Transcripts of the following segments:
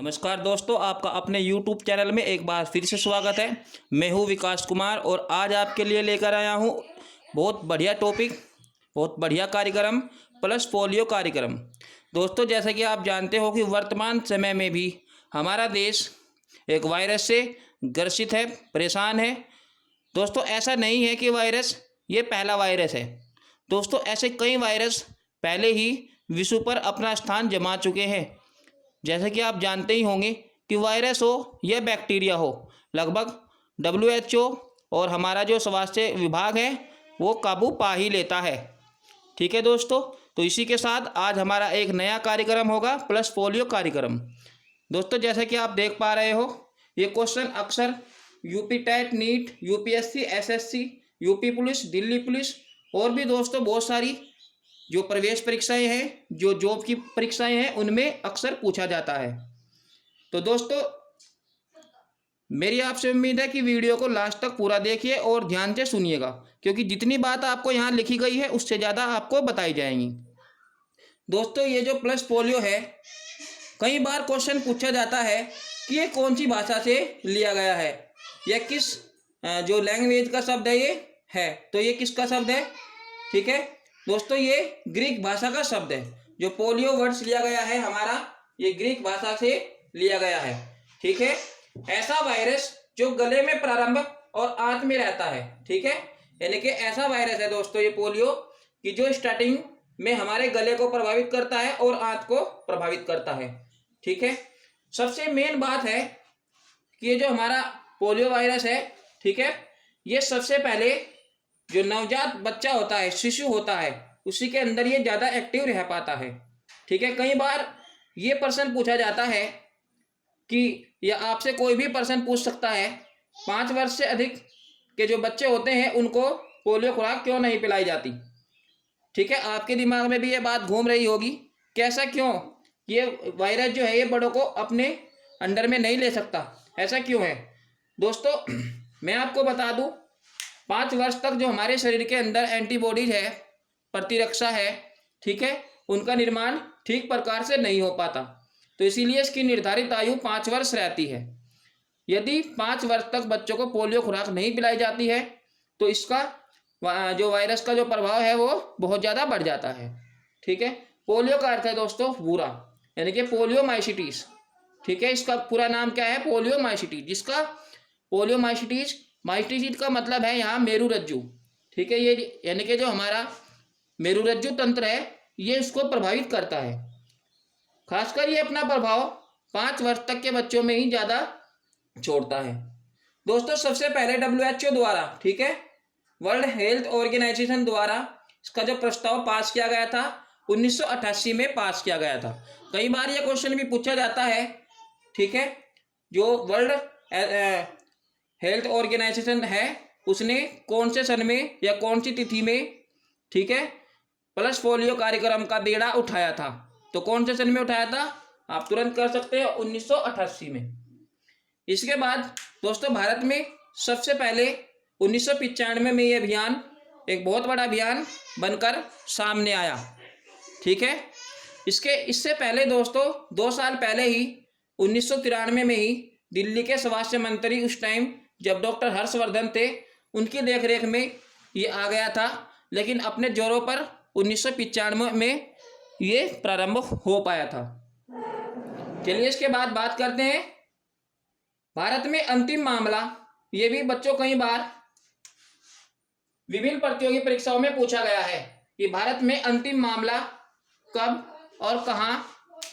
नमस्कार दोस्तों, आपका अपने YouTube चैनल में एक बार फिर से स्वागत है। मैं हूं विकास कुमार और आज आपके लिए लेकर आया हूं बहुत बढ़िया टॉपिक, बहुत बढ़िया कार्यक्रम, प्लस पोलियो कार्यक्रम। दोस्तों, जैसा कि आप जानते हो कि वर्तमान समय में भी हमारा देश एक वायरस से ग्रसित है, परेशान है। दोस्तों, ऐसा नहीं है कि वायरस ये पहला वायरस है। दोस्तों, ऐसे कई वायरस पहले ही विश्व पर अपना स्थान जमा चुके हैं। जैसे कि आप जानते ही होंगे कि वायरस हो या बैक्टीरिया हो, लगभग WHO और हमारा जो स्वास्थ्य विभाग है वो काबू पा ही लेता है। ठीक है दोस्तों, तो इसी के साथ आज हमारा एक नया कार्यक्रम होगा, प्लस पोलियो कार्यक्रम। दोस्तों, जैसे कि आप देख पा रहे हो, ये क्वेश्चन अक्सर UP TET, NEET, UPSC, SSC, UP police, Delhi police और भी दोस्तों बहुत सारी जो प्रवेश परीक्षाएं हैं, जो जॉब की परीक्षाएं हैं, उनमें अक्सर पूछा जाता है। तो दोस्तों, मेरी आपसे उम्मीद है कि वीडियो को लास्ट तक पूरा देखिए और ध्यान से सुनिएगा, क्योंकि जितनी बात आपको यहाँ लिखी गई है उससे ज़्यादा आपको बताई जाएंगी। दोस्तों, ये जो प्लस पोलियो है, कई बार क्वेश्चन पूछा जाता है कि ये कौन सी भाषा से लिया गया है या किस जो लैंग्वेज का शब्द है ये है। तो ये किसका शब्द है? ठीक है दोस्तों, ये ग्रीक भाषा का शब्द है। जो पोलियो वर्ड्स लिया गया है हमारा, ये ग्रीक भाषा से लिया गया है। ठीक है, ऐसा वायरस जो गले में प्रारंभ और आंत में रहता है। ठीक है, यानी कि ऐसा वायरस है दोस्तों ये पोलियो कि जो स्टार्टिंग में हमारे गले को प्रभावित करता है और आंत को प्रभावित करता है। ठीक है, सबसे मेन बात है कि ये जो हमारा पोलियो वायरस है, ठीक है, ये सबसे पहले जो नवजात बच्चा होता है, शिशु होता है, उसी के अंदर ये ज़्यादा एक्टिव रह पाता है। ठीक है, कई बार ये प्रश्न पूछा जाता है कि या आपसे कोई भी प्रश्न पूछ सकता है, 5 वर्ष से अधिक के जो बच्चे होते हैं उनको पोलियो खुराक क्यों नहीं पिलाई जाती। ठीक है, आपके दिमाग में भी ये बात घूम रही होगी कि ऐसा क्यों, ये वायरस जो है ये बड़ों को अपने अंडर में नहीं ले सकता, ऐसा क्यों है। दोस्तों, मैं आपको बता दूं, 5 वर्ष तक जो हमारे शरीर के अंदर एंटीबॉडीज है, प्रतिरक्षा है, ठीक है, उनका निर्माण ठीक प्रकार से नहीं हो पाता। तो इसीलिए इसकी निर्धारित आयु 5 वर्ष रहती है। यदि 5 वर्ष तक बच्चों को पोलियो खुराक नहीं पिलाई जाती है तो इसका जो वायरस का जो प्रभाव है वो बहुत ज़्यादा बढ़ जाता है। ठीक है, पोलियो का अर्थ है दोस्तों बुरा, यानी कि पोलियोमाइसिटिस। ठीक है, इसका पूरा नाम क्या है? पोलियोमाइसिटिस, जिसका पोलियोमाइसिटिस, माइसिटिस का मतलब है यहाँ मेरुरज्जु। ठीक है, ये यानी कि जो हमारा मेरुरज्जु तंत्र है ये इसको प्रभावित करता है। खासकर ये अपना प्रभाव 5 वर्ष तक के बच्चों में ही ज़्यादा छोड़ता है। दोस्तों, सबसे पहले WHO द्वारा, ठीक है, वर्ल्ड हेल्थ ऑर्गेनाइजेशन द्वारा इसका जो प्रस्ताव पास किया गया था 1988 में पास किया गया था। कई बार ये क्वेश्चन भी पूछा जाता है, ठीक है, जो वर्ल्ड हेल्थ ऑर्गेनाइजेशन है उसने कौन से सन में या कौन सी तिथि में, ठीक है, प्लस पोलियो कार्यक्रम का बीड़ा उठाया था। तो कौन से सन में उठाया था? आप तुरंत कर सकते हो, 1988 में। इसके बाद दोस्तों, भारत में सबसे पहले 1995 में ये अभियान एक बहुत बड़ा अभियान बनकर सामने आया। ठीक है, इससे पहले दोस्तों 2 साल पहले ही 1993 में ही दिल्ली के स्वास्थ्य मंत्री उस टाइम जब डॉक्टर हर्षवर्धन थे, उनकी देखरेख में ये आ गया था, लेकिन अपने जोरों पर 1995 में ये प्रारंभ हो पाया था। चलिए इसके बाद बात करते हैं भारत में अंतिम मामला। ये भी बच्चों कई बार विभिन्न प्रतियोगी परीक्षाओं में पूछा गया है कि भारत में अंतिम मामला कब और कहां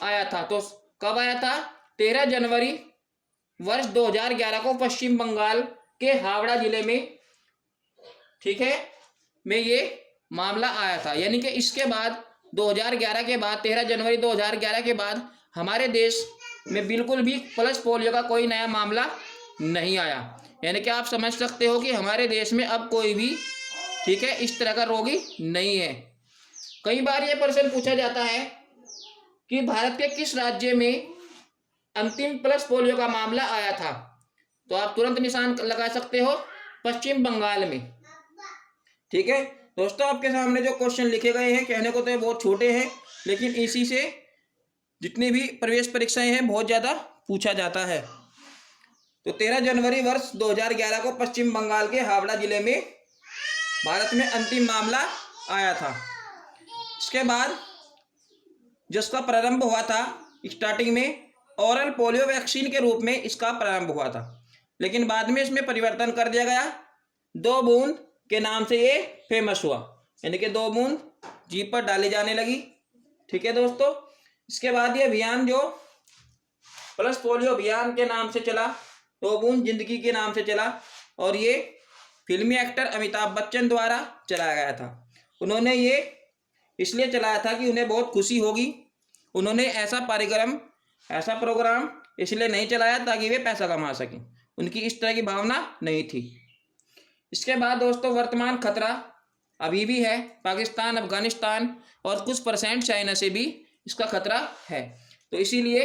आया था। तो कब आया था? 13 जनवरी वर्ष 2011 को पश्चिम बंगाल के हावड़ा जिले में, ठीक है, में ये मामला आया था। यानी कि इसके बाद 2011 के बाद, 13 जनवरी 2011 के बाद हमारे देश में बिल्कुल भी प्लस पोलियो का कोई नया मामला नहीं आया। यानी कि आप समझ सकते हो कि हमारे देश में अब कोई भी, ठीक है, इस तरह का रोगी नहीं है। कई बार ये प्रश्न पूछा जाता है कि भारत के किस राज्य में अंतिम प्लस पोलियो का मामला आया था। तो आप तुरंत निशान लगा सकते हो, पश्चिम बंगाल में। ठीक है दोस्तों, आपके सामने जो क्वेश्चन लिखे गए हैं, कहने को तो ये बहुत छोटे हैं, लेकिन इसी से जितनी भी प्रवेश परीक्षाएं हैं बहुत ज़्यादा पूछा जाता है। तो 13 जनवरी वर्ष 2011 को पश्चिम बंगाल के हावड़ा जिले में भारत में अंतिम मामला आया था। इसके बाद जिसका प्रारंभ हुआ था स्टार्टिंग में ओरल पोलियो वैक्सीन के रूप में इसका प्रारंभ हुआ था, लेकिन बाद में इसमें परिवर्तन कर दिया गया, 2 बूंद के नाम से ये फेमस हुआ, यानी कि 2 बूंद जीभ पर डाली जाने लगी। ठीक है दोस्तों, इसके बाद ये अभियान जो पल्स पोलियो अभियान के नाम से चला, 2 बूंद जिंदगी के नाम से चला, और ये फिल्मी एक्टर अमिताभ बच्चन द्वारा चलाया गया था। उन्होंने ये इसलिए चलाया था कि उन्हें बहुत खुशी होगी। उन्होंने ऐसा प्रोग्राम इसलिए नहीं चलाया ताकि वे पैसा कमा सकें, उनकी इस तरह की भावना नहीं थी। इसके बाद दोस्तों वर्तमान खतरा अभी भी है, पाकिस्तान, अफगानिस्तान और कुछ % चाइना से भी इसका खतरा है। तो इसीलिए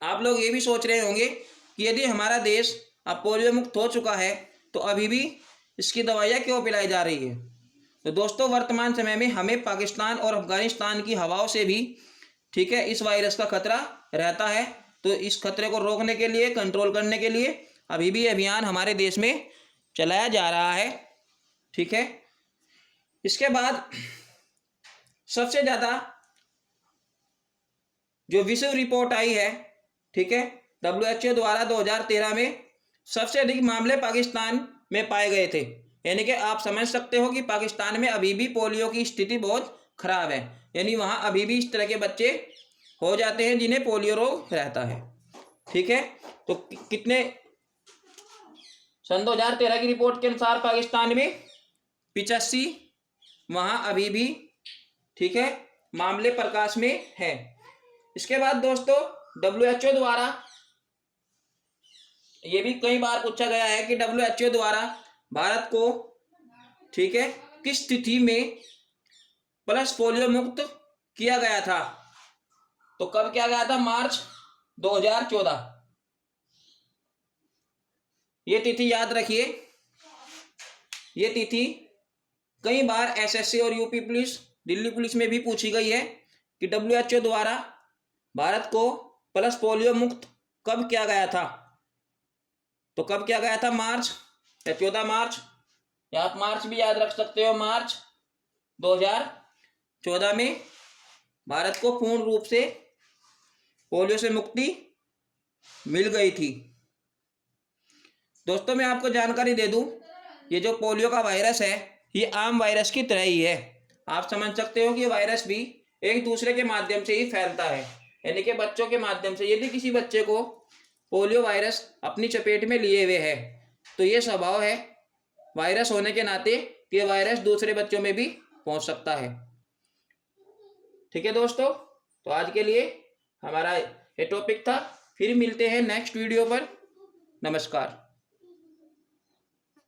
आप लोग ये भी सोच रहे होंगे कि यदि हमारा देश अब पोलियो मुक्त हो चुका है तो अभी भी इसकी दवाइयाँ क्यों पिलाई जा रही है। तो दोस्तों वर्तमान समय में हमें पाकिस्तान और अफगानिस्तान की हवाओं से भी, ठीक है, इस वायरस का खतरा रहता है। तो इस खतरे को रोकने के लिए, कंट्रोल करने के लिए अभी भी अभियान हमारे देश में चलाया जा रहा है। ठीक है, इसके बाद सबसे ज़्यादा जो विश्व रिपोर्ट आई है, ठीक है, WHO द्वारा 2013 में सबसे अधिक मामले पाकिस्तान में पाए गए थे। यानी कि आप समझ सकते हो कि पाकिस्तान में अभी भी पोलियो की स्थिति बहुत खराब है, यानी वहाँ अभी भी इस तरह के बच्चे हो जाते हैं जिन्हें पोलियो रोग रहता है। ठीक है, तो कितने सन 2013 की रिपोर्ट के अनुसार पाकिस्तान में 85 वहाँ अभी भी, ठीक है, मामले प्रकाश में है। इसके बाद दोस्तों WHO द्वारा ये भी कई बार पूछा गया है कि WHO द्वारा भारत को, ठीक है, किस तिथि में पल्स पोलियो मुक्त किया गया था। तो कब किया गया था? मार्च 2014। ये तिथि याद रखिए। ये तिथि कई बार SSC और यूपी पुलिस, दिल्ली पुलिस में भी पूछी गई है कि WHO द्वारा भारत को पल्स पोलियो मुक्त कब किया गया था। तो कब किया गया था? मार्च या 14 मार्च, या आप मार्च भी याद रख सकते हो। मार्च 2014 में भारत को पूर्ण रूप से पोलियो से मुक्ति मिल गई थी। दोस्तों मैं आपको जानकारी दे दूं, ये जो पोलियो का वायरस है ये आम वायरस की तरह ही है। आप समझ सकते हो कि ये वायरस भी एक दूसरे के माध्यम से ही फैलता है, यानी कि बच्चों के माध्यम से। यदि किसी बच्चे को पोलियो वायरस अपनी चपेट में लिए हुए है तो ये स्वभाव है वायरस होने के नाते ये वायरस दूसरे बच्चों में भी पहुंच सकता है। ठीक है दोस्तों, तो आज के लिए हमारा ये टॉपिक था। फिर मिलते हैं नेक्स्ट वीडियो पर। नमस्कार।